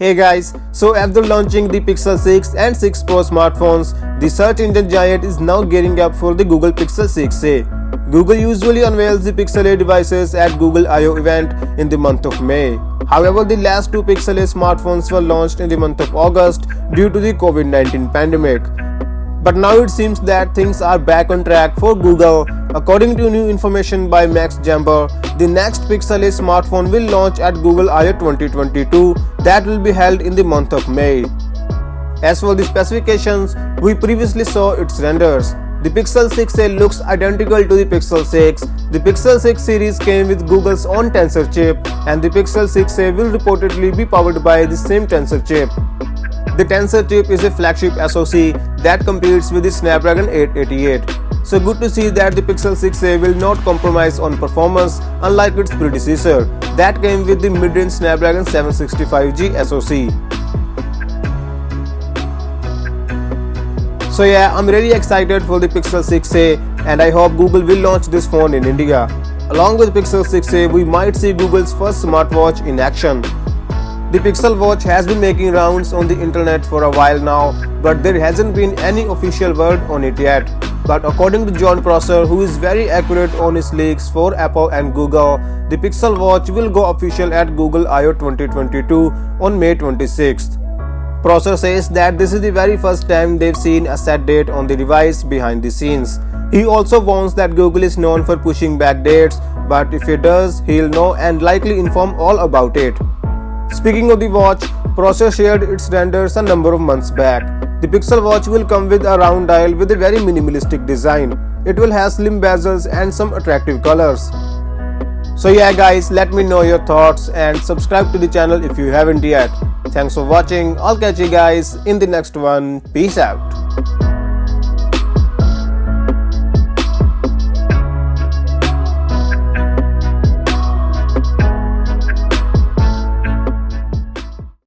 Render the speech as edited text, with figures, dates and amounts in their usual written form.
Hey guys, so after launching the Pixel 6 and 6 Pro smartphones, the search engine giant is now gearing up for the Google Pixel 6a. Google usually unveils the Pixel A devices at Google I/O event in the month of May. However, the last two Pixel A smartphones were launched in the month of August due to the COVID-19 pandemic. But now it seems that things are back on track for Google. According to new information by Max Jamber, the next Pixel A smartphone will launch at Google I/O 2022 that will be held in the month of May. As for the specifications, we previously saw its renders. The Pixel 6a looks identical to the Pixel 6. The Pixel 6 series came with Google's own Tensor chip, and the Pixel 6a will reportedly be powered by the same Tensor chip. The Tensor chip is a flagship SoC that competes with the Snapdragon 888. So good to see that the Pixel 6a will not compromise on performance unlike its predecessor that came with the mid-range Snapdragon 765G SoC. So yeah, I'm really excited for the Pixel 6a and I hope Google will launch this phone in India. Along with Pixel 6a, we might see Google's first smartwatch in action. The Pixel Watch has been making rounds on the internet for a while now, but there hasn't been any official word on it yet. But according to John Prosser, who is very accurate on his leaks for Apple and Google, the Pixel Watch will go official at Google I/O 2022 on May 26th. Prosser says that this is the very first time they've seen a set date on the device behind the scenes. He also warns that Google is known for pushing back dates, but if it does, he'll know and likely inform all about it. Speaking of the watch, Prosser shared its renders a number of months back. The Pixel Watch will come with a round dial with a very minimalistic design. It will have slim bezels and some attractive colors. So yeah guys, let me know your thoughts and subscribe to the channel if you haven't yet. Thanks for watching. I'll catch you guys in the next one. Peace out.